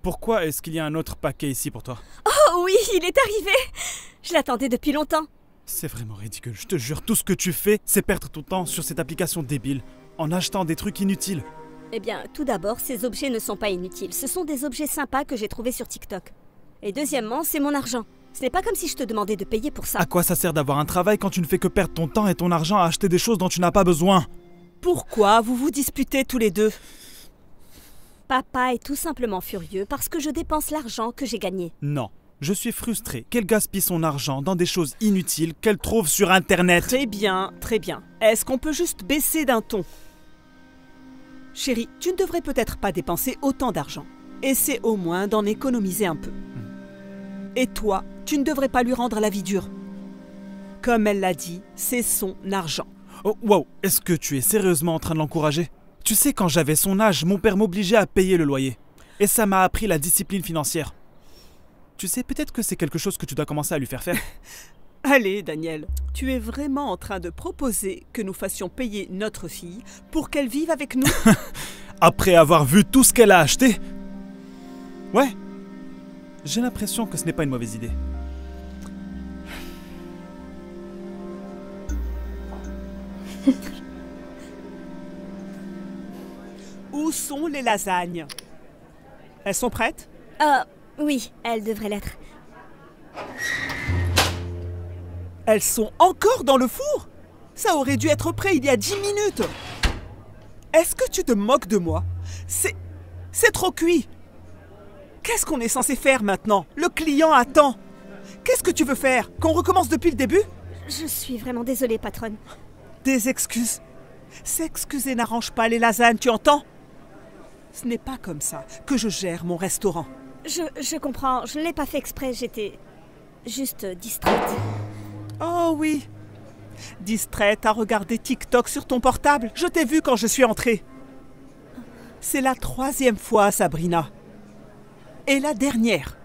Pourquoi est-ce qu'il y a un autre paquet ici pour toi? Oh oui, il est arrivé. Je l'attendais depuis longtemps. C'est vraiment ridicule, je te jure, tout ce que tu fais, c'est perdre ton temps sur cette application débile, en achetant des trucs inutiles. Eh bien, tout d'abord, ces objets ne sont pas inutiles. Ce sont des objets sympas que j'ai trouvés sur TikTok. Et deuxièmement, c'est mon argent. Ce n'est pas comme si je te demandais de payer pour ça. À quoi ça sert d'avoir un travail quand tu ne fais que perdre ton temps et ton argent à acheter des choses dont tu n'as pas besoin? Pourquoi vous vous disputez tous les deux? Papa est tout simplement furieux parce que je dépense l'argent que j'ai gagné. Non, je suis frustré qu'elle gaspille son argent dans des choses inutiles qu'elle trouve sur Internet. Très bien, très bien. Est-ce qu'on peut juste baisser d'un ton? Chérie, tu ne devrais peut-être pas dépenser autant d'argent. Essaie au moins d'en économiser un peu. Et toi, tu ne devrais pas lui rendre la vie dure. Comme elle l'a dit, c'est son argent. Oh, wow, est-ce que tu es sérieusement en train de l'encourager? Tu sais, quand j'avais son âge, mon père m'obligeait à payer le loyer. Et ça m'a appris la discipline financière. Tu sais, peut-être que c'est quelque chose que tu dois commencer à lui faire faire. Allez, Daniel, tu es vraiment en train de proposer que nous fassions payer notre fille pour qu'elle vive avec nous? Après avoir vu tout ce qu'elle a acheté? Ouais. J'ai l'impression que ce n'est pas une mauvaise idée. Où sont les lasagnes? Elles sont prêtes? Oui, elle devrait l'être. Elles sont encore dans le four? Ça aurait dû être prêt il y a 10 minutes. Est-ce que tu te moques de moi? C'est trop cuit. Qu'est-ce qu'on est censé faire maintenant? Le client attend. Qu'est-ce que tu veux faire? Qu'on recommence depuis le début? Je suis vraiment désolée, patronne. Des excuses. S'excuser n'arrange pas les lasagnes, tu entends? Ce n'est pas comme ça que je gère mon restaurant. Je comprends, je ne l'ai pas fait exprès, j'étais juste distraite. Oh oui. Distraite à regarder TikTok sur ton portable. Je t'ai vu quand je suis entrée. C'est la 3e fois, Sabrina. Et la dernière.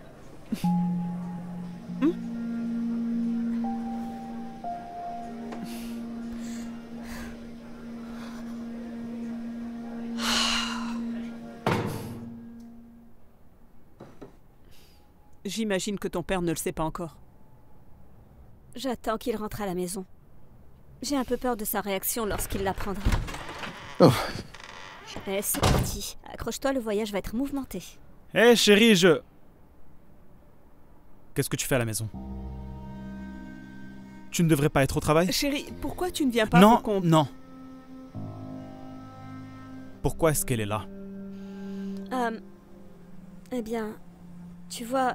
J'imagine que ton père ne le sait pas encore. J'attends qu'il rentre à la maison. J'ai un peu peur de sa réaction lorsqu'il l'apprendra. Oh. Eh, c'est parti. Accroche-toi, le voyage va être mouvementé. Hé chérie, Qu'est-ce que tu fais à la maison? Tu ne devrais pas être au travail? Chérie, pourquoi tu ne viens pas Non, pour qu'on... non. Pourquoi est-ce qu'elle est là? Eh bien, tu vois...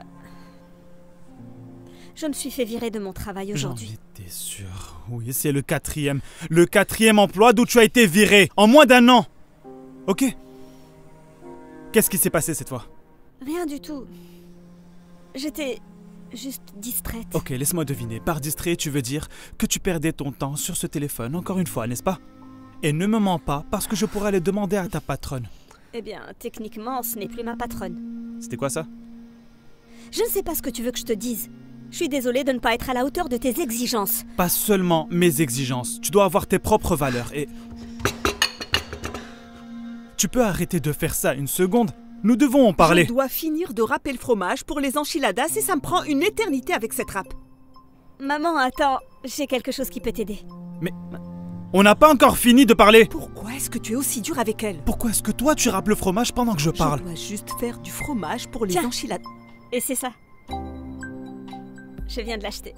Je me suis fait virer de mon travail aujourd'hui. J'en étais sûr. Oui, c'est le 4e. Le 4e emploi d'où tu as été viré. En moins d'1 an. Ok. Qu'est-ce qui s'est passé cette fois? Rien du tout. J'étais juste distraite. Ok, laisse-moi deviner. Par distrait, tu veux dire que tu perdais ton temps sur ce téléphone, encore une fois, n'est-ce pas? Et ne me mens pas, parce que je pourrais aller demander à ta patronne. Eh bien, techniquement, ce n'est plus ma patronne. C'était quoi ça? Je ne sais pas ce que tu veux que je te dise. Je suis désolée de ne pas être à la hauteur de tes exigences. Pas seulement mes exigences. Tu dois avoir tes propres valeurs et... Tu peux arrêter de faire ça une seconde? Nous devons en parler. Je dois finir de râper le fromage pour les enchiladas et ça me prend une éternité avec cette râpe. Maman, attends, j'ai quelque chose qui peut t'aider. Mais... On n'a pas encore fini de parler. Pourquoi est-ce que tu es aussi dur avec elle? Pourquoi est-ce que toi tu râpes le fromage pendant que je parle? Je dois juste faire du fromage pour les enchiladas. Et c'est ça. Je viens de l'acheter.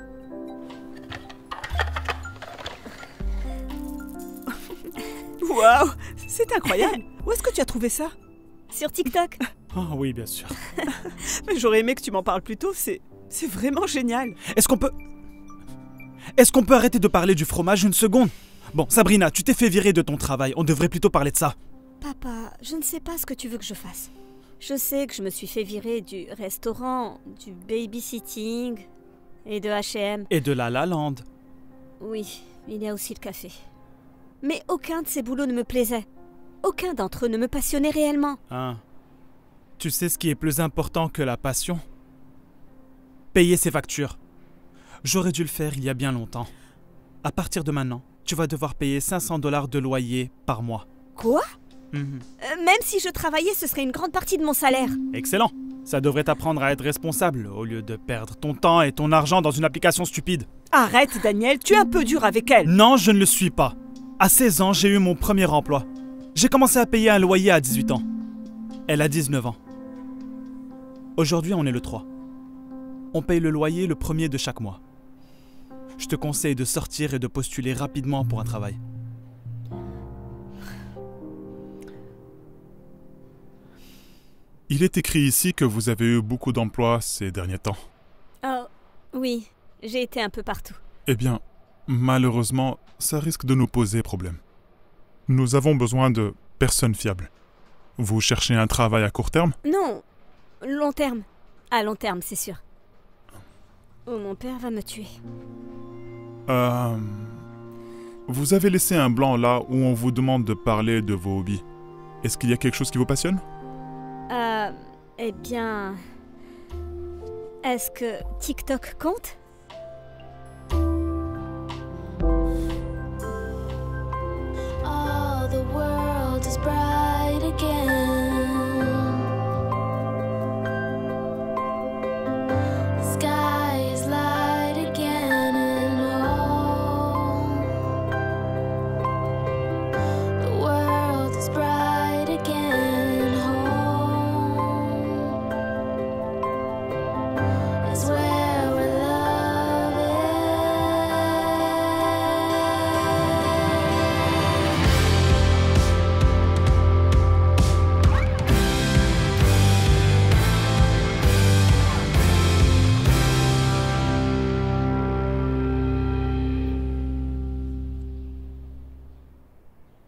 Waouh, c'est incroyable. Où est-ce que tu as trouvé ça? Sur TikTok. Oh oui, bien sûr. Mais j'aurais aimé que tu m'en parles plus tôt, c'est vraiment génial. Est-ce qu'on peut arrêter de parler du fromage une seconde? Bon, Sabrina, tu t'es fait virer de ton travail, on devrait plutôt parler de ça. Papa, je ne sais pas ce que tu veux que je fasse. Je sais que je me suis fait virer du restaurant, du babysitting et de H&M. Et de La La Land. Oui, il y a aussi le café. Mais aucun de ces boulots ne me plaisait. Aucun d'entre eux ne me passionnait réellement. Ah. Tu sais ce qui est plus important que la passion? Payer ses factures. J'aurais dû le faire il y a bien longtemps. À partir de maintenant, tu vas devoir payer $500 de loyer par mois. Quoi? Même si je travaillais, ce serait une grande partie de mon salaire. Excellent. Ça devrait t'apprendre à être responsable au lieu de perdre ton temps et ton argent dans une application stupide. Arrête, Daniel, tu es un peu dur avec elle. Non, je ne le suis pas. À 16 ans, j'ai eu mon premier emploi. J'ai commencé à payer un loyer à 18 ans. Elle a 19 ans. Aujourd'hui, on est le 3. On paye le loyer le 1er de chaque mois. Je te conseille de sortir et de postuler rapidement pour un travail. Il est écrit ici que vous avez eu beaucoup d'emplois ces derniers temps. Oh, oui, j'ai été un peu partout. Eh bien, malheureusement, ça risque de nous poser problème. Nous avons besoin de personnes fiables. Vous cherchez un travail à court terme? Non, long terme. À long terme, c'est sûr. Oh, mon père va me tuer. Vous avez laissé un blanc là où on vous demande de parler de vos hobbies. Est-ce qu'il y a quelque chose qui vous passionne? Eh bien... Est-ce que TikTok compte? Oh, the world is bright again. The sky is light again, and oh, the world is bright again. Home is where our love is.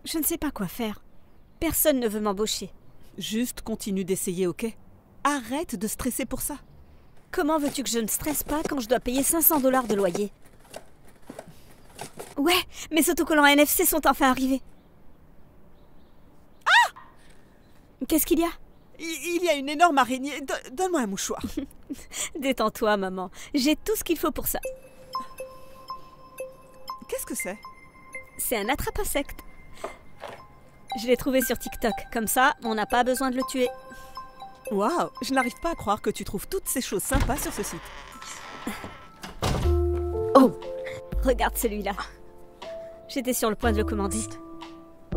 Je ne sais pas quoi faire. Personne ne veut m'embaucher. Juste continue d'essayer, ok? Arrête de stresser pour ça. Comment veux-tu que je ne stresse pas quand je dois payer 500 $ de loyer? Ouais, mes autocollants NFC sont enfin arrivés. Ah! Qu'est-ce qu'il y a? Il y a une énorme araignée. Donne-moi un mouchoir. Détends-toi, maman. J'ai tout ce qu'il faut pour ça. Qu'est-ce que c'est? C'est un attrape-insecte. Je l'ai trouvé sur TikTok. Comme ça, on n'a pas besoin de le tuer. Waouh, je n'arrive pas à croire que tu trouves toutes ces choses sympas sur ce site. Oh! Regarde celui-là. J'étais sur le point de le commander.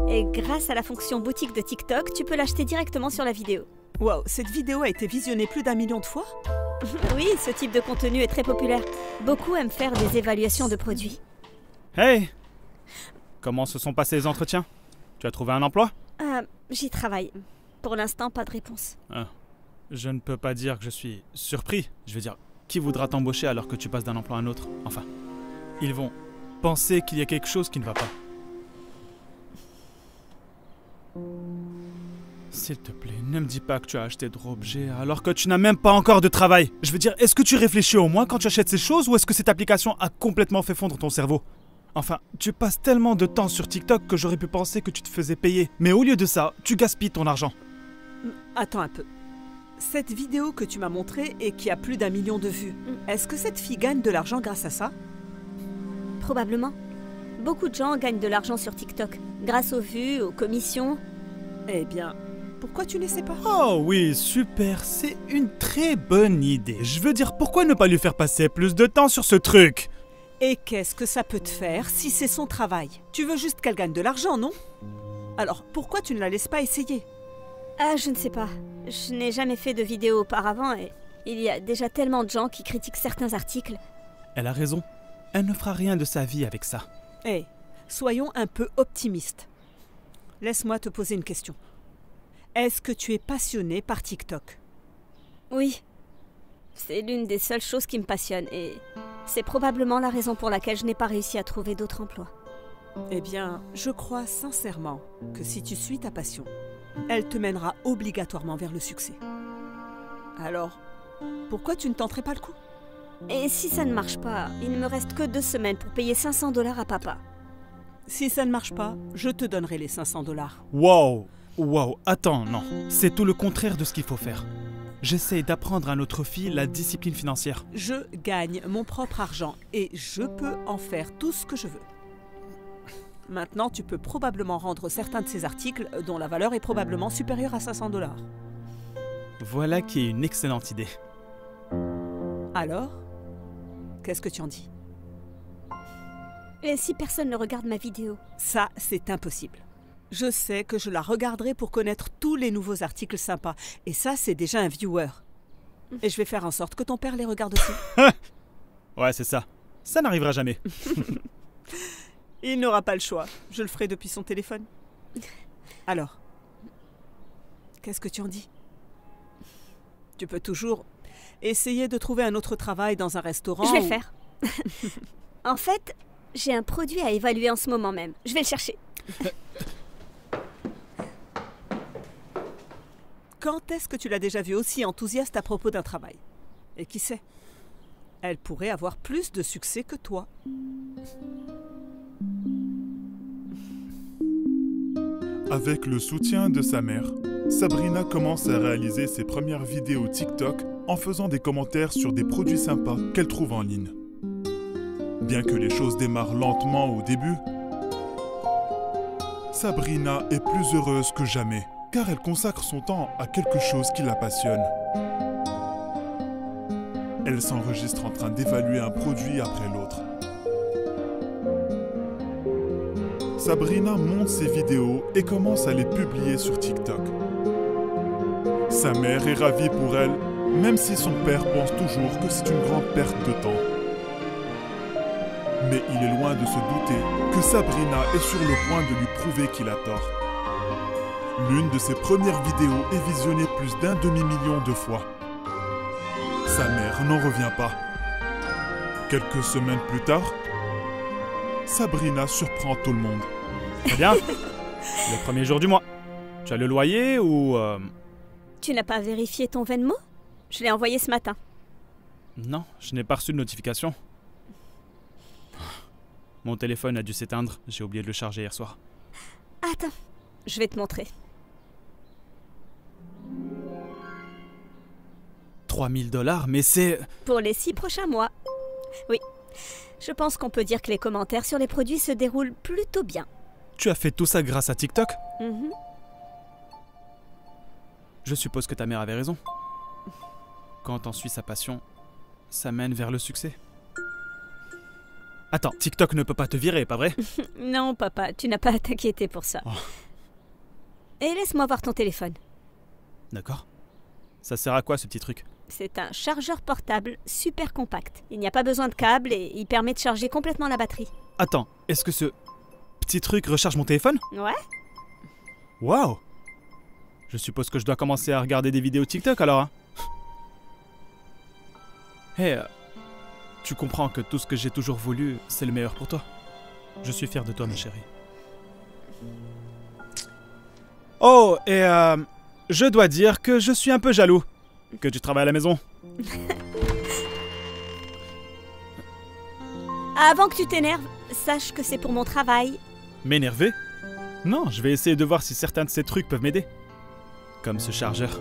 Et grâce à la fonction boutique de TikTok, tu peux l'acheter directement sur la vidéo. Waouh, cette vidéo a été visionnée plus d'1 million de fois? Oui, ce type de contenu est très populaire. Beaucoup aiment faire des évaluations de produits. Hey! Comment se sont passés les entretiens? Tu as trouvé un emploi? J'y travaille. Pour l'instant, pas de réponse. Je ne peux pas dire que je suis surpris. Je veux dire, qui voudra t'embaucher alors que tu passes d'un emploi à un autre? Enfin, ils vont penser qu'il y a quelque chose qui ne va pas. S'il te plaît, ne me dis pas que tu as acheté de objets alors que tu n'as même pas encore de travail. Je veux dire, est-ce que tu réfléchis au moins quand tu achètes ces choses ou est-ce que cette application a complètement fait fondre ton cerveau? Enfin, tu passes tellement de temps sur TikTok que j'aurais pu penser que tu te faisais payer. Mais au lieu de ça, tu gaspilles ton argent. Attends un peu. Cette vidéo que tu m'as montrée et qui a plus d'1 million de vues, est-ce que cette fille gagne de l'argent grâce à ça? Probablement. Beaucoup de gens gagnent de l'argent sur TikTok, grâce aux vues, aux commissions. Eh bien, pourquoi tu n'essaies pas? Oh oui, super, c'est une très bonne idée. Je veux dire, pourquoi ne pas lui faire passer plus de temps sur ce truc? Et qu'est-ce que ça peut te faire si c'est son travail? Tu veux juste qu'elle gagne de l'argent, non? Alors, pourquoi tu ne la laisses pas essayer? Ah, je ne sais pas. Je n'ai jamais fait de vidéo auparavant et il y a déjà tellement de gens qui critiquent certains articles. Elle a raison. Elle ne fera rien de sa vie avec ça. Eh, soyons un peu optimistes. Laisse-moi te poser une question. Est-ce que tu es passionné par TikTok? Oui. C'est l'une des seules choses qui me passionnent et c'est probablement la raison pour laquelle je n'ai pas réussi à trouver d'autres emplois. Eh bien, je crois sincèrement que si tu suis ta passion, elle te mènera obligatoirement vers le succès. Alors, pourquoi tu ne tenterais pas le coup? Et si ça ne marche pas, il ne me reste que 2 semaines pour payer 500 $ à papa. Si ça ne marche pas, je te donnerai les 500 $. Wow, attends, non. C'est tout le contraire de ce qu'il faut faire. J'essaye d'apprendre à notre fille la discipline financière. Je gagne mon propre argent et je peux en faire tout ce que je veux. Maintenant, tu peux probablement rendre certains de ces articles dont la valeur est probablement supérieure à 500 $. Voilà qui est une excellente idée. Alors, qu'est-ce que tu en dis? Et si personne ne regarde ma vidéo? Ça, c'est impossible. Je sais que je la regarderai pour connaître tous les nouveaux articles sympas. Et ça, c'est déjà un viewer. Et je vais faire en sorte que ton père les regarde aussi. Ouais, c'est ça. Ça n'arrivera jamais. Il n'aura pas le choix. Je le ferai depuis son téléphone. Alors, qu'est-ce que tu en dis? Tu peux toujours essayer de trouver un autre travail dans un restaurant. Je vais le faire. En fait, j'ai un produit à évaluer en ce moment même. Je vais le chercher. Quand est-ce que tu l'as déjà vu aussi enthousiaste à propos d'un travail? Et qui sait? Elle pourrait avoir plus de succès que toi. Avec le soutien de sa mère, Sabrina commence à réaliser ses premières vidéos TikTok en faisant des commentaires sur des produits sympas qu'elle trouve en ligne. Bien que les choses démarrent lentement au début, Sabrina est plus heureuse que jamais, car elle consacre son temps à quelque chose qui la passionne. Elle s'enregistre en train d'évaluer un produit après l'autre. Sabrina monte ses vidéos et commence à les publier sur TikTok. Sa mère est ravie pour elle, même si son père pense toujours que c'est une grande perte de temps. Mais il est loin de se douter que Sabrina est sur le point de lui prouver qu'il a tort. L'une de ses premières vidéos est visionnée plus d'1 demi-million de fois. Sa mère n'en revient pas. Quelques semaines plus tard, Sabrina surprend tout le monde. Très bien. Le premier jour du mois. Tu as le loyer ou... Tu n'as pas vérifié ton Venmo? Je l'ai envoyé ce matin. Non, je n'ai pas reçu de notification. Mon téléphone a dû s'éteindre. J'ai oublié de le charger hier soir. Attends, je vais te montrer. 3000 $, mais c'est... Pour les 6 prochains mois. Oui, je pense qu'on peut dire que les commentaires sur les produits se déroulent plutôt bien. Tu as fait tout ça grâce à TikTok? Mhm. Je suppose que ta mère avait raison. Quand on suit sa passion, ça mène vers le succès. Attends, TikTok ne peut pas te virer, pas vrai? Non, papa, tu n'as pas à t'inquiéter pour ça. Oh. Et laisse-moi voir ton téléphone. D'accord. Ça sert à quoi ce petit truc? C'est un chargeur portable super compact. Il n'y a pas besoin de câble et il permet de charger complètement la batterie. Attends, est-ce que ce petit truc recharge mon téléphone? Ouais? Waouh! Je suppose que je dois commencer à regarder des vidéos TikTok alors, hein? Hé, tu comprends que tout ce que j'ai toujours voulu, c'est le meilleur pour toi. Je suis fier de toi, ma chérie. Oh, et je dois dire que je suis un peu jaloux que tu travailles à la maison. Avant que tu t'énerves, sache que c'est pour mon travail. M'énerver? Non, je vais essayer de voir si certains de ces trucs peuvent m'aider. Comme ce chargeur.